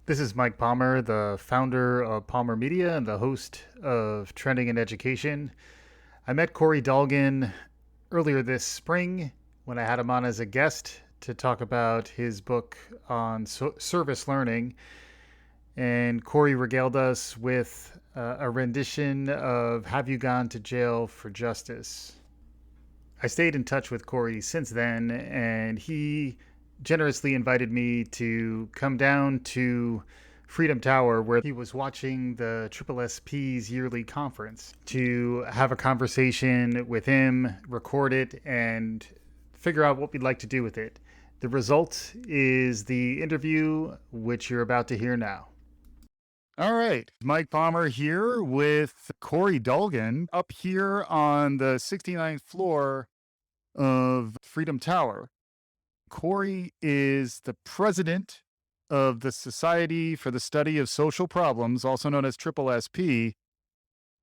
This is Mike Palmer, the founder of Palmer Media and the host of Trending in Education. I met Corey Dolgon earlier this spring when I had him on as a guest to talk about his book on service learning. And Corey regaled us with a rendition of Have You Gone to Jail for Justice? I stayed in touch with Corey since then, and he generously invited me to come down to Freedom Tower, where he was watching the SSSP's yearly conference, to have a conversation with him, record it, and figure out what we'd like to do with it. The result is the interview, which you're about to hear now. All right. Mike Palmer here with Corey Dolgon up here on the 69th floor of Freedom Tower. Corey is the president of the Society for the Study of Social Problems, also known as SSSP.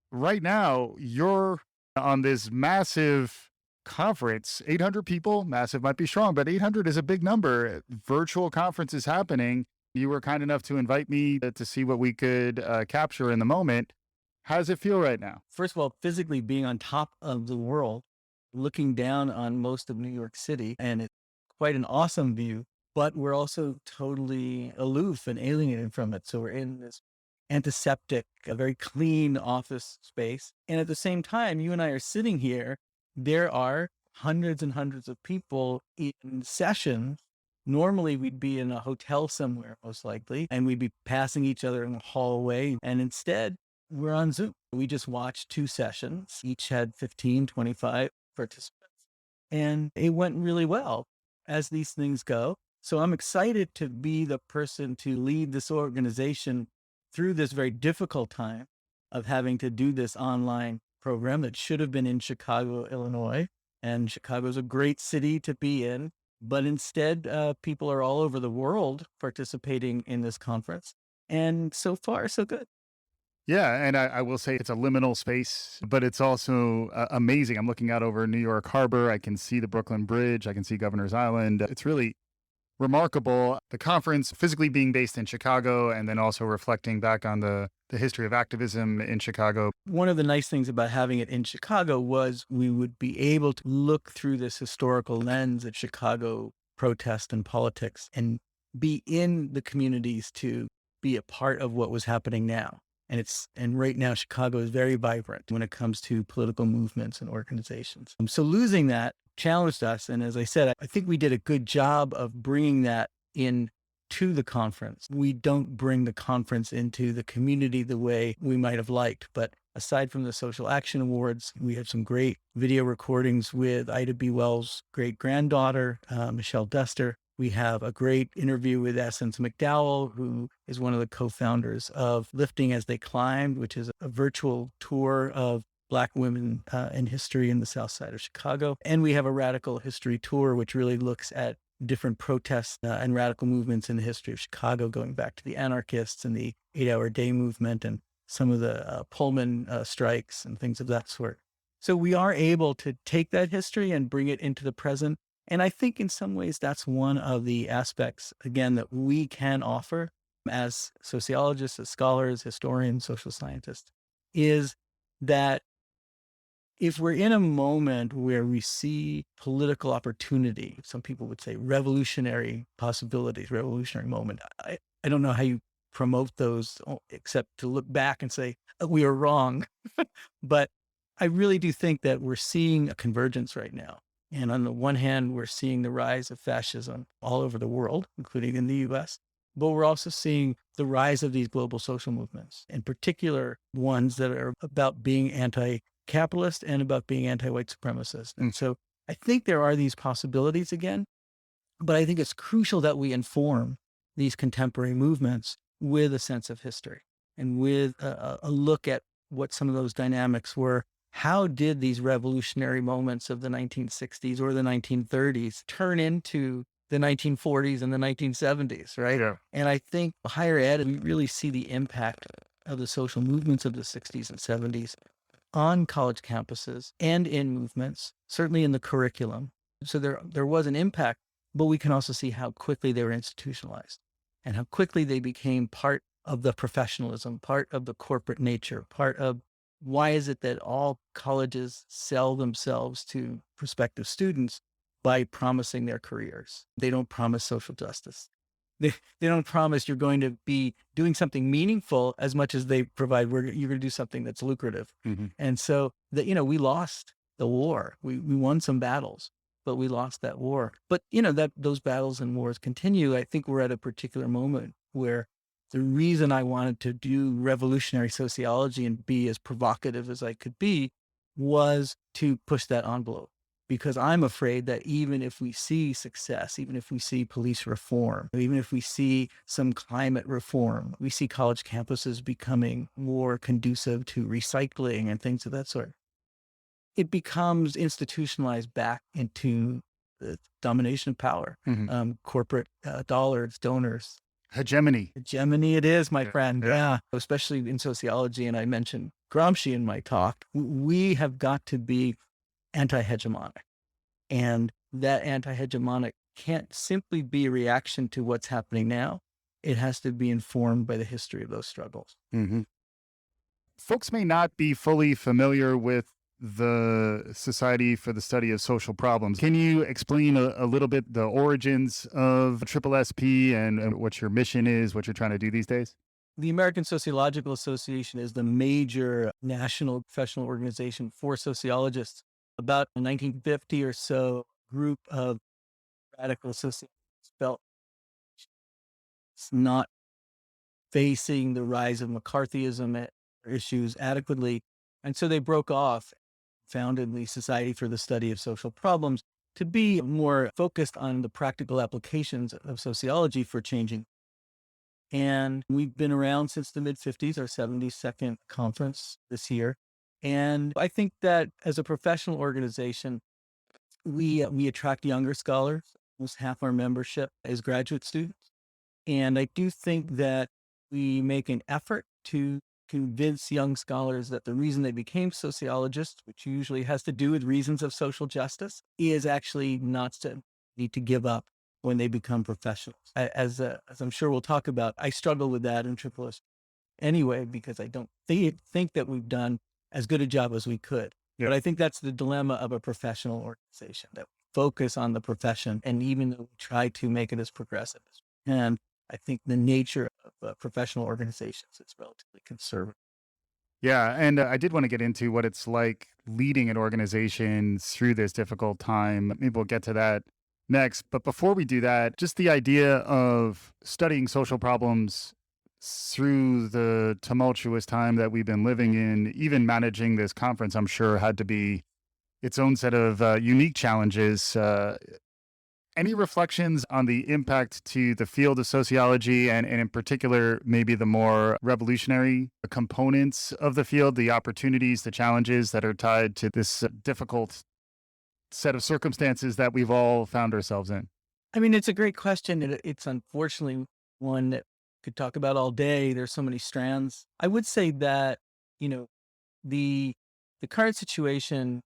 Right now, you're on this massive conference, 800 people. Massive might be strong, but 800 is a big number. Virtual conference is happening. You were kind enough to invite me to see what we could capture in the moment. How does it feel right now? First of all, physically being on top of the world, looking down on most of New York City, and it's quite an awesome view, but we're also totally aloof and alienated from it. So we're in this antiseptic, a very clean office space. And at the same time, you and I are sitting here, there are hundreds and hundreds of people in sessions. Normally we'd be in a hotel somewhere, most likely, and we'd be passing each other in the hallway. And instead, we're on Zoom. We just watched 2 sessions. Each had 15, 25 participants. And it went really well, as these things go. So I'm excited to be the person to lead this organization through this very difficult time of having to do this online program that should have been in Chicago, Illinois. And Chicago is a great city to be in. But instead, people are all over the world participating in this conference. And so far, so good. Yeah, and I will say it's a liminal space, but it's also amazing. I'm looking out over New York Harbor. I can see the Brooklyn Bridge. I can see Governor's Island. It's really remarkable. The conference physically being based in Chicago and then also reflecting back on the history of activism in Chicago. One of the nice things about having it in Chicago was we would be able to look through this historical lens at Chicago protest and politics and be in the communities to be a part of what was happening now. And right now, Chicago is very vibrant when it comes to political movements and organizations. So losing that challenged us. And as I said, I think we did a good job of bringing that in to the conference. We don't bring the conference into the community the way we might have liked. But aside from the Social Action Awards, we have some great video recordings with Ida B. Wells' great granddaughter, Michelle Dester. We have a great interview with Essence McDowell, who is one of the co-founders of Lifting as They Climbed, which is a virtual tour of Black women in history in the South Side of Chicago. And we have a radical history tour, which really looks at different protests and radical movements in the history of Chicago, going back to the anarchists and the 8-hour day movement and some of the Pullman strikes and things of that sort. So we are able to take that history and bring it into the present. And I think in some ways that's one of the aspects, again, that we can offer as sociologists, as scholars, historians, social scientists, is that if we're in a moment where we see political opportunity, some people would say revolutionary possibilities, revolutionary moment, I don't know how you promote those except to look back and say, we are wrong. But I really do think that we're seeing a convergence right now. And on the one hand, we're seeing the rise of fascism all over the world, including in the US. But we're also seeing the rise of these global social movements, in particular ones that are about being anti-capitalist and about being anti-white supremacist. And so I think there are these possibilities again, but I think it's crucial that we inform these contemporary movements with a sense of history and with a look at what some of those dynamics were. How did these revolutionary moments of the 1960s or the 1930s turn into the 1940s and the 1970s, right? Yeah. And I think higher ed, we really see the impact of the social movements of the 60s and 70s on college campuses and in movements, certainly in the curriculum. So there was an impact, but we can also see how quickly they were institutionalized. and how quickly they became part of the professionalism, part of the corporate nature, part of why is it that all colleges sell themselves to prospective students by promising their careers? They don't promise social justice. They don't promise you're going to be doing something meaningful as much as they provide you're going to do something that's lucrative. Hmm. And so that, we lost the war. We won some battles, but we lost that war. But, that those battles and wars continue. I think we're at a particular moment where the reason I wanted to do revolutionary sociology and be as provocative as I could be was to push that envelope. Because I'm afraid that even if we see success, even if we see police reform, even if we see some climate reform, we see college campuses becoming more conducive to recycling and things of that sort, it becomes institutionalized back into the domination of power, Hmm. corporate dollars, donors. Hegemony. Hegemony it is, my Yeah. friend. Yeah. Yeah. Especially in sociology. And I mentioned Gramsci in my talk. We have got to be anti-hegemonic. And that anti-hegemonic can't simply be a reaction to what's happening now. It has to be informed by the history of those struggles. Hmm. Folks may not be fully familiar with the Society for the Study of Social Problems. Can you explain a little bit the origins of Triple SP and what your mission is, what you're trying to do these days? The American Sociological Association is the major national professional organization for sociologists. About 1950 or so, a group of radical sociologists felt it's not facing the rise of McCarthyism issues adequately. And so they broke off, founded the Society for the Study of Social Problems to be more focused on the practical applications of sociology for changing. And we've been around since the mid 50s, our 72nd conference this year. And I think that as a professional organization, we attract younger scholars. Almost half our membership is graduate students. And I do think that we make an effort to convince young scholars that the reason they became sociologists, which usually has to do with reasons of social justice, is actually not to need to give up when they become professionals. As I'm sure we'll talk about, I struggle with that in Triple S anyway, because I don't think that we've done as good a job as we could. Yeah. But I think that's the dilemma of a professional organization, that we focus on the profession. And even though we try to make it as progressive as we can, I think the nature of professional organizations is relatively conservative. Yeah, and I did want to get into what it's like leading an organization through this difficult time. Maybe we'll get to that next. But before we do that, just the idea of studying social problems through the tumultuous time that we've been living in, even managing this conference, I'm sure had to be its own set of unique challenges. Any reflections on the impact to the field of sociology and in particular, maybe the more revolutionary components of the field, the opportunities, the challenges that are tied to this difficult set of circumstances that we've all found ourselves in? I mean, it's a great question. It's unfortunately one that could talk about all day. There's so many strands. I would say that, you know, the the current situation,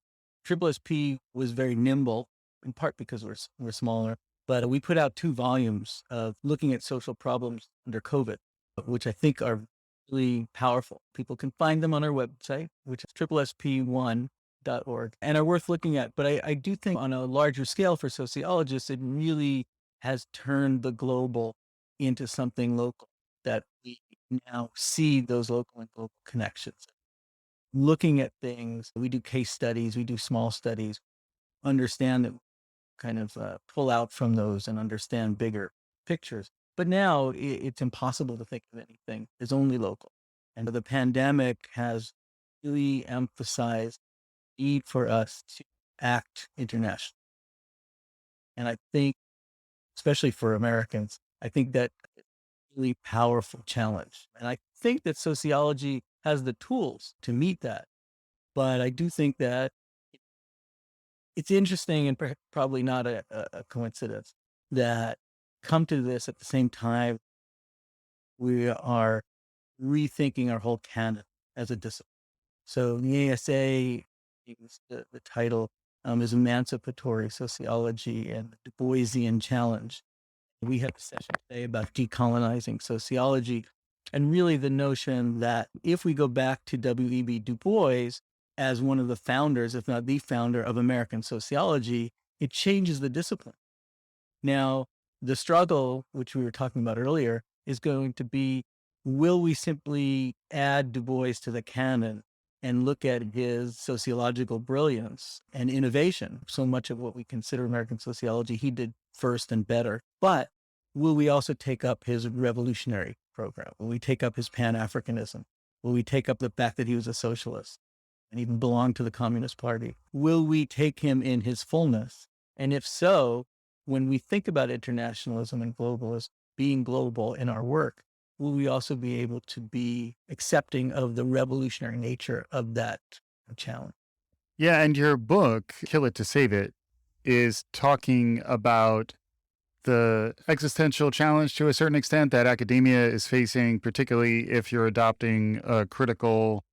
Triple SP was very nimble, in part because we're smaller. But we put out 2 volumes of looking at social problems under COVID, which I think are really powerful. People can find them on our website, which is triplesp1.org, and are worth looking at. But I do think on a larger scale for sociologists, it really has turned the global into something local, that we now see those local and global connections. Looking at things, we do case studies, we do small studies, understand that, kind of pull out from those and understand bigger pictures. But now it's impossible to think of anything as only local. And the pandemic has really emphasized the need for us to act internationally. And I think, especially for Americans, I think that really powerful challenge. And I think that sociology has the tools to meet that. But I do think that it's interesting and probably not a coincidence that come to this at the same time we are rethinking our whole canon as a discipline. So the ASA, the title is Emancipatory Sociology and the Du Boisian Challenge. We have a session today about decolonizing sociology, and really the notion that if we go back to W.E.B. Du Bois as one of the founders, if not the founder of American sociology, it changes the discipline. Now, the struggle, which we were talking about earlier, is going to be, will we simply add Du Bois to the canon and look at his sociological brilliance and innovation? So much of what we consider American sociology, he did first and better. But will we also take up his revolutionary program? Will we take up his Pan-Africanism? Will we take up the fact that he was a socialist and even belonged to the Communist Party? Will we take him in his fullness? And if so, when we think about internationalism and globalism being global in our work, will we also be able to be accepting of the revolutionary nature of that challenge? Yeah, and your book, Kill It to Save It, is talking about the existential challenge to a certain extent that academia is facing, particularly if you're adopting a critical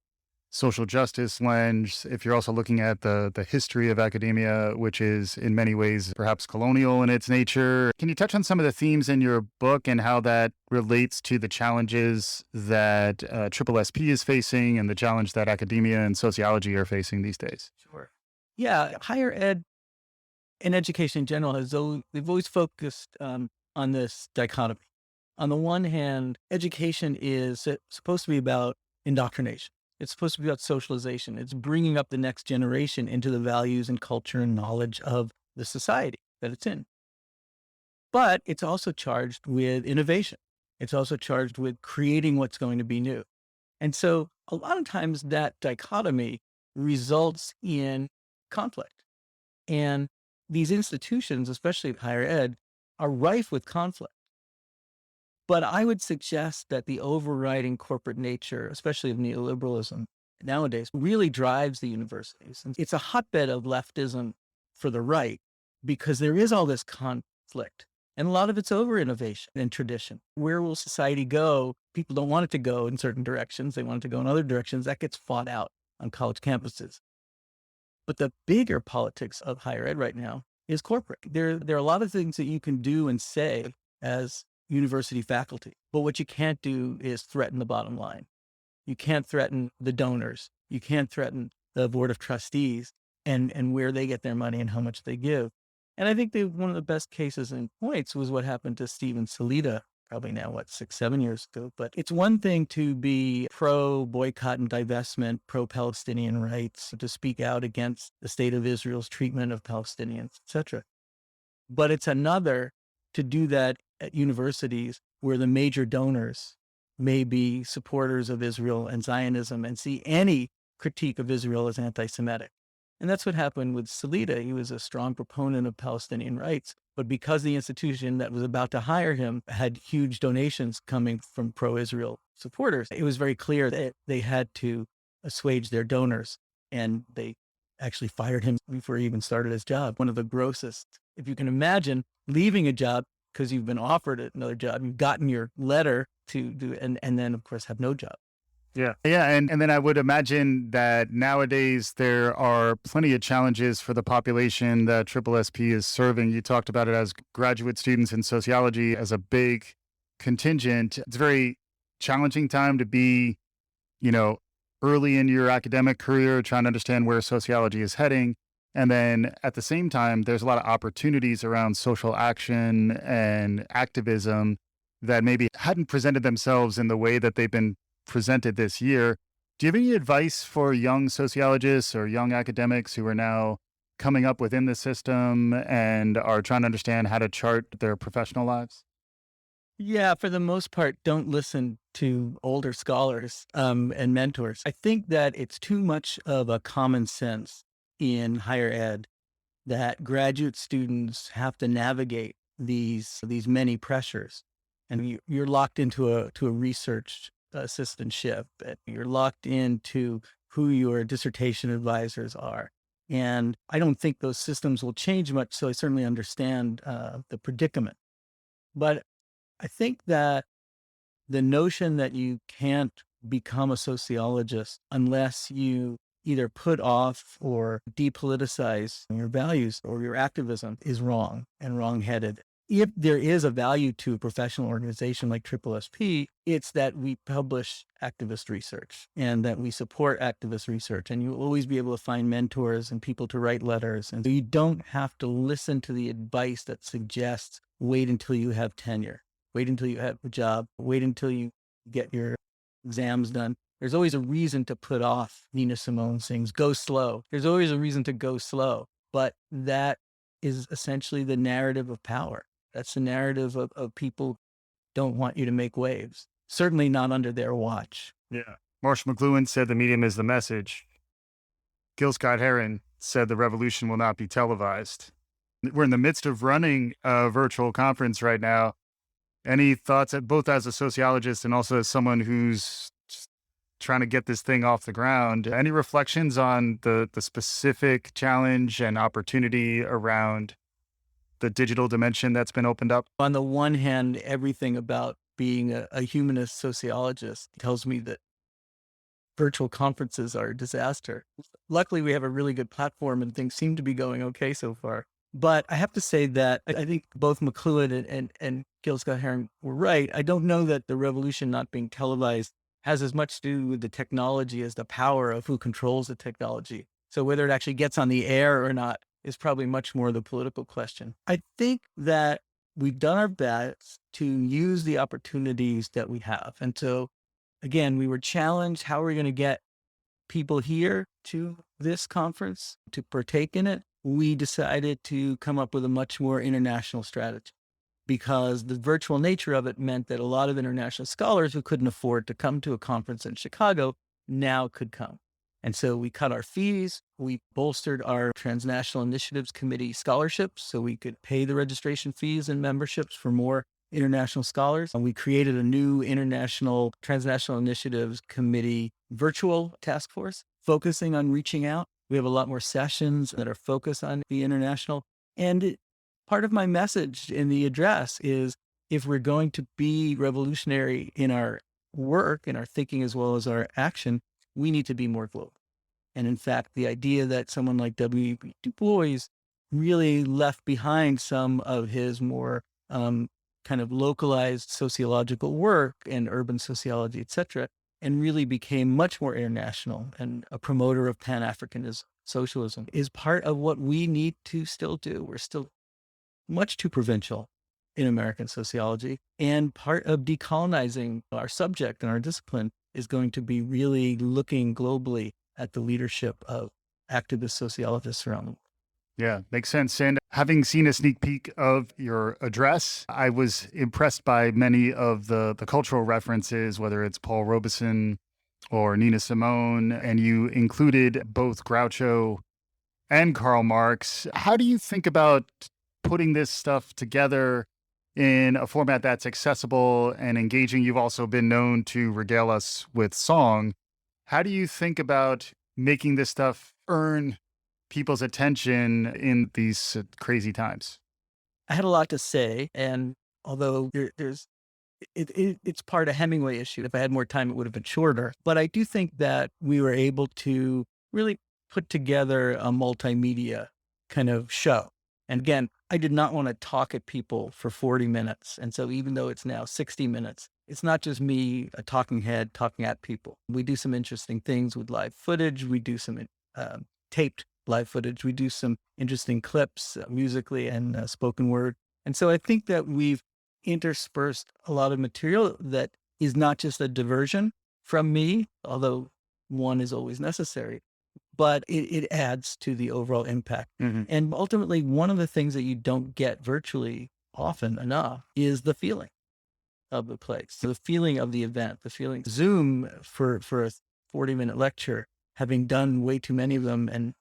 social justice lens, if you're also looking at the history of academia, which is in many ways perhaps colonial in its nature. Can you touch on some of the themes in your book and how that relates to the challenges that Triple SP is facing and the challenge that academia and sociology are facing these days? Sure. Yeah, higher ed and education in general they've always focused on this dichotomy. On the one hand, education is supposed to be about indoctrination. It's supposed to be about socialization. It's bringing up the next generation into the values and culture and knowledge of the society that it's in. But it's also charged with innovation. It's also charged with creating what's going to be new. And so a lot of times that dichotomy results in conflict. And these institutions, especially higher ed, are rife with conflict. But I would suggest that the overriding corporate nature, especially of neoliberalism nowadays, really drives the universities. And it's a hotbed of leftism for the right because there is all this conflict. And a lot of it's over innovation and tradition. Where will society go? People don't want it to go in certain directions. They want it to go in other directions. That gets fought out on college campuses. But the bigger politics of higher ed right now is corporate. There are a lot of things that you can do and say as university faculty, but what you can't do is threaten the bottom line. You can't threaten the donors. You can't threaten the board of trustees and where they get their money and how much they give. And I think one of the best cases in points was what happened to Stephen Salita, probably now, 6, 7 years ago. But it's one thing to be pro boycott and divestment, pro Palestinian rights, to speak out against the state of Israel's treatment of Palestinians, etc. But it's another to do that at universities where the major donors may be supporters of Israel and Zionism and see any critique of Israel as anti-Semitic. And that's what happened with Salita. He was a strong proponent of Palestinian rights, but because the institution that was about to hire him had huge donations coming from pro-Israel supporters, it was very clear that they had to assuage their donors. And they actually fired him before he even started his job. One of the grossest. If you can imagine leaving a job because you've been offered another job, you've gotten your letter to do, and then of course have no job. Yeah. Yeah. And then I would imagine that nowadays there are plenty of challenges for the population that Triple SP is serving. You talked about it as graduate students in sociology as a big contingent. It's a very challenging time to be, you know, early in your academic career, trying to understand where sociology is heading. And then at the same time, there's a lot of opportunities around social action and activism that maybe hadn't presented themselves in the way that they've been presented this year. Do you have any advice for young sociologists or young academics who are now coming up within the system and are trying to understand how to chart their professional lives? Yeah, for the most part, don't listen to older scholars and mentors. I think that it's too much of a common sense in higher ed that graduate students have to navigate these many pressures, and you're locked into a research assistantship. And you're locked into who your dissertation advisors are, and I don't think those systems will change much. So I certainly understand the predicament, but I think that the notion that you can't become a sociologist unless you either put off or depoliticize your values or your activism is wrong and wrongheaded. if there is a value to a professional organization like SSSP, it's that we publish activist research and that we support activist research. And you'll always be able to find mentors and people to write letters. And so you don't have to listen to the advice that suggests wait until you have tenure, wait until you have a job, wait until you get your exams done. There's always a reason to put off. Nina Simone sings, go slow. There's always a reason to go slow. But that is essentially the narrative of power. That's the narrative of people don't want you to make waves. Certainly not under their watch. Yeah. Marshall McLuhan said the medium is the message. Gil Scott-Heron said the revolution will not be televised. We're in the midst of running a virtual conference right now. Any thoughts, both as a sociologist and also as someone who's trying to get this thing off the ground? Any reflections on the specific challenge and opportunity around the digital dimension that's been opened up? On the one hand, everything about being a humanist sociologist tells me that virtual conferences are a disaster. Luckily, we have a really good platform and things seem to be going okay so far. But I have to say that I think both McLuhan and Gil Scott-Heron were right. I don't know that the revolution not being televised has as much to do with the technology as the power of who controls the technology. So whether it actually gets on the air or not is probably much more the political question. I think that we've done our best to use the opportunities that we have. And so, again, we were challenged. How are we going to get people here to this conference to partake in it? We decided to come up with a much more international strategy because the virtual nature of it meant that a lot of international scholars who couldn't afford to come to a conference in Chicago now could come. And so we cut our fees. We bolstered our Transnational Initiatives Committee scholarships so we could pay the registration fees and memberships for more international scholars. And we created a new International Transnational Initiatives Committee virtual task force focusing on reaching out. We have a lot more sessions that are focused on the international. And part of my message in the address is if we're going to be revolutionary in our work, in our thinking, as well as our action, we need to be more global. And in fact, the idea that someone like W.E.B. Du Bois really left behind some of his more kind of localized sociological work and urban sociology, et cetera, and really became much more international and a promoter of Pan-Africanism, socialism, is part of what we need to still do. We're still much too provincial in American sociology. And part of decolonizing our subject and our discipline is going to be really looking globally at the leadership of activist sociologists around the world. Yeah, makes sense. And having seen a sneak peek of your address, I was impressed by many of the cultural references, whether it's Paul Robeson or Nina Simone, and you included both Groucho and Karl Marx. How do you think about putting this stuff together in a format that's accessible and engaging? You've also been known to regale us with song. How do you think about making this stuff earn people's attention in these crazy times? I had a lot to say, and although it's part of Hemingway issue. If I had more time, it would have been shorter. But I do think that we were able to really put together a multimedia kind of show. And again, I did not want to talk at people for 40 minutes. And so even though it's now 60 minutes, it's not just me, a talking head, talking at people. We do some interesting things with live footage. We do some taped live footage. We do some interesting clips musically and spoken word. And so I think that we've interspersed a lot of material that is not just a diversion from me, although one is always necessary, but it adds to the overall impact. Mhm. And ultimately, one of the things that you don't get virtually often enough is the feeling of the place, the feeling of the event, the feeling. Zoom for a 40-minute lecture, having done way too many of them and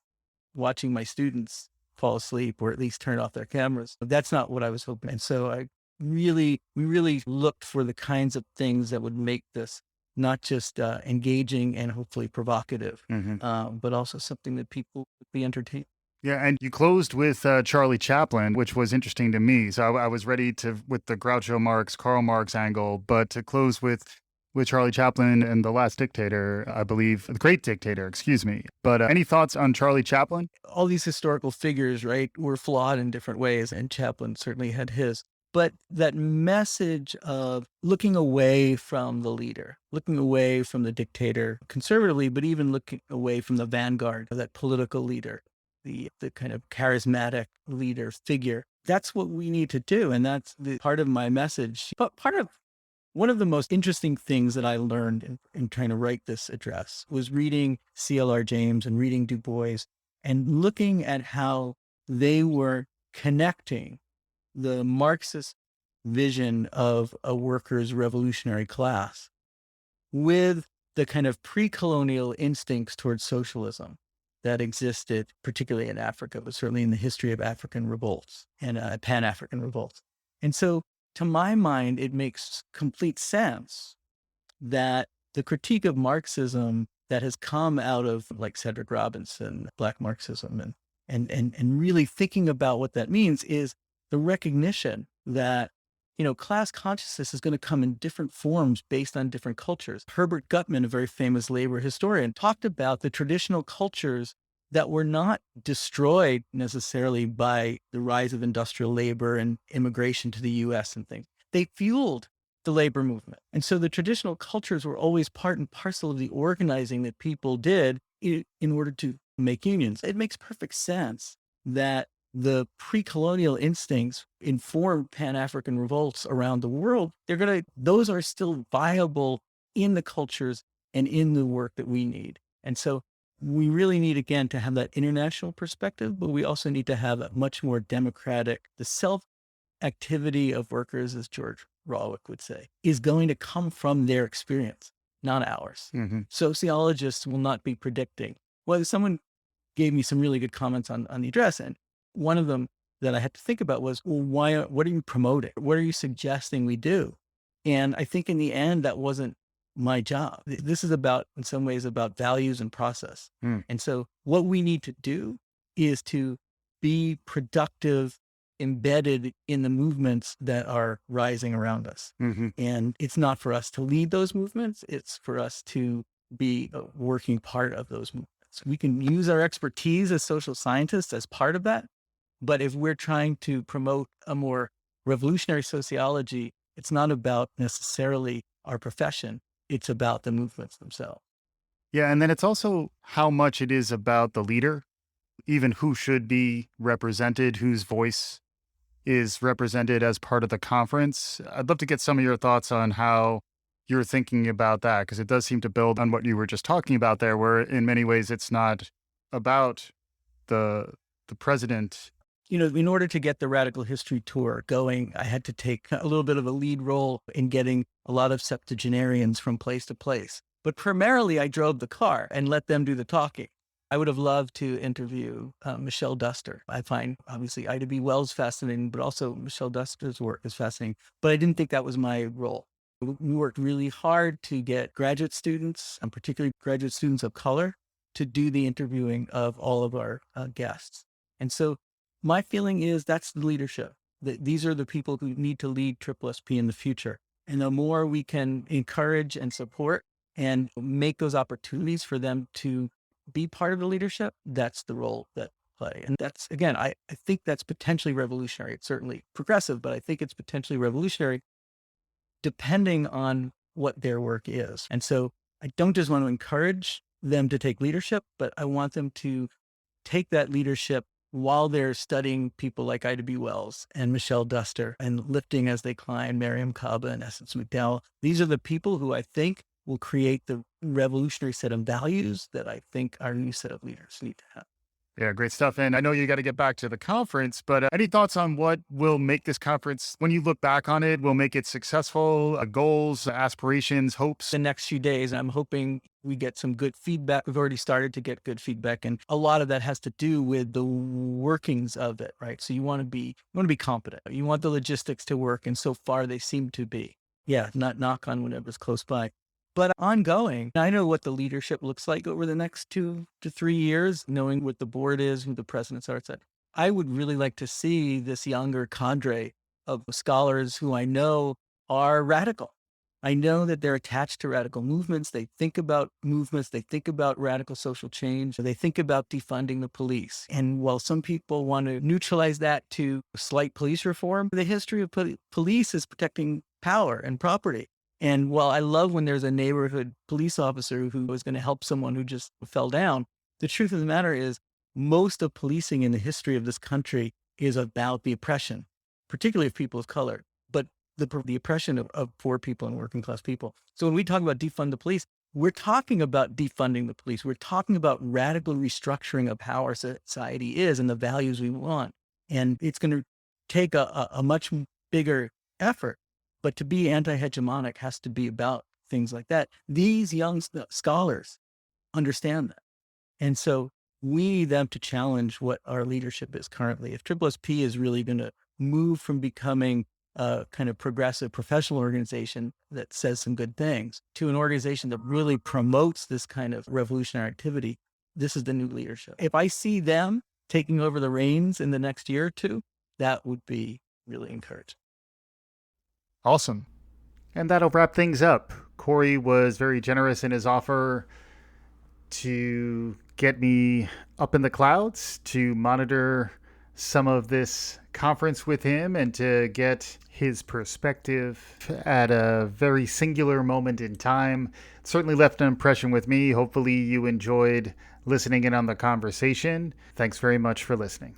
watching my students fall asleep or at least turn off their cameras. That's not what I was hoping. And so we really looked for the kinds of things that would make this not just engaging and hopefully provocative, but also something that people would be entertained. Yeah, and you closed with Charlie Chaplin, which was interesting to me. So I was ready to with the Groucho Marx, Karl Marx angle, but to close with Charlie Chaplin and the Last Dictator, I believe, the Great Dictator, excuse me. But any thoughts on Charlie Chaplin? All these historical figures, right, were flawed in different ways, and Chaplin certainly had his. But that message of looking away from the leader, looking away from the dictator conservatively, but even looking away from the vanguard of that political leader, the kind of charismatic leader figure, that's what we need to do. And that's the part of my message. But part of one of the most interesting things that I learned in trying to write this address was reading C.L.R. James and reading Du Bois and looking at how they were connecting the Marxist vision of a workers' revolutionary class with the kind of pre-colonial instincts towards socialism that existed, particularly in Africa, but certainly in the history of African revolts and Pan-African revolts. And so, to my mind, it makes complete sense that the critique of Marxism that has come out of like Cedric Robinson, Black Marxism, and really thinking about what that means is the recognition that, you know, class consciousness is going to come in different forms based on different cultures. Herbert Gutman, a very famous labor historian, talked about the traditional cultures that were not destroyed necessarily by the rise of industrial labor and immigration to the US and things. They fueled the labor movement. And so the traditional cultures were always part and parcel of the organizing that people did in order to make unions. It makes perfect sense that the pre-colonial instincts informed Pan-African revolts around the world. Those are still viable in the cultures and in the work that we need. And so we really need, again, to have that international perspective, but we also need to have a much more democratic, the self-activity of workers, as George Rawlick would say, is going to come from their experience, not ours. Mm-hmm. Sociologists will not be predicting. Well, someone gave me some really good comments on the address, and one of them that I had to think about was, well, what are you promoting? What are you suggesting we do? And I think in the end, that wasn't my job. This is about, in some ways, about values and process. Mm. And so what we need to do is to be productive, embedded in the movements that are rising around us. Mm-hmm. And it's not for us to lead those movements. It's for us to be a working part of those movements. We can use our expertise as social scientists as part of that. But if we're trying to promote a more revolutionary sociology, it's not about necessarily our profession. It's about the movements themselves. Yeah. And then it's also how much it is about the leader, even who should be represented, whose voice is represented as part of the conference. I'd love to get some of your thoughts on how you're thinking about that, because it does seem to build on what you were just talking about there, where in many ways it's not about the president. You know, in order to get the Radical History Tour going, I had to take a little bit of a lead role in getting a lot of septuagenarians from place to place. But primarily, I drove the car and let them do the talking. I would have loved to interview Michelle Duster. I find, obviously, Ida B. Wells fascinating, but also Michelle Duster's work is fascinating. But I didn't think that was my role. We worked really hard to get graduate students, and particularly graduate students of color, to do the interviewing of all of our guests. And so my feeling is that's the leadership. That these are the people who need to lead SSSP in the future. And the more we can encourage and support and make those opportunities for them to be part of the leadership, that's the role that play. And that's, again, I think that's potentially revolutionary. It's certainly progressive, but I think it's potentially revolutionary depending on what their work is. And so I don't just want to encourage them to take leadership, but I want them to take that leadership while they're studying people like Ida B. Wells and Michelle Duster and lifting as they climb, Miriam Kaba and Essence McDowell. These are the people who I think will create the revolutionary set of values that I think our new set of leaders need to have. Yeah, great stuff. And I know you got to get back to the conference, but any thoughts on what will make this conference, when you look back on it, will make it successful, goals, aspirations, hopes? The next few days, I'm hoping we get some good feedback. We've already started to get good feedback, and a lot of that has to do with the workings of it, right? So you want to be competent. You want the logistics to work, and so far they seem to be. Yeah, not knock on whatever's close by. But ongoing, I know what the leadership looks like over the next 2 to 3 years, knowing what the board is, who the presidents are, etc. I would really like to see this younger cadre of scholars who I know are radical, I know that they're attached to radical movements. They think about movements. They think about radical social change. They think about defunding the police. And while some people want to neutralize that to slight police reform, the history of police is protecting power and property. And while I love when there's a neighborhood police officer who is going to help someone who just fell down, the truth of the matter is most of policing in the history of this country is about the oppression, particularly of people of color, but the oppression of poor people and working class people. So when we talk about defund the police, we're talking about defunding the police. We're talking about radical restructuring of how our society is and the values we want. And it's going to take a much bigger effort. But to be anti-hegemonic has to be about things like that. These young scholars understand that. And so we need them to challenge what our leadership is currently. If SSSP is really going to move from becoming a kind of progressive professional organization that says some good things to an organization that really promotes this kind of revolutionary activity, this is the new leadership. If I see them taking over the reins in the next year or two, that would be really encouraging. Awesome. And that'll wrap things up. Corey was very generous in his offer to get me up in the clouds to monitor some of this conference with him and to get his perspective at a very singular moment in time. It certainly left an impression with me. Hopefully you enjoyed listening in on the conversation. Thanks very much for listening.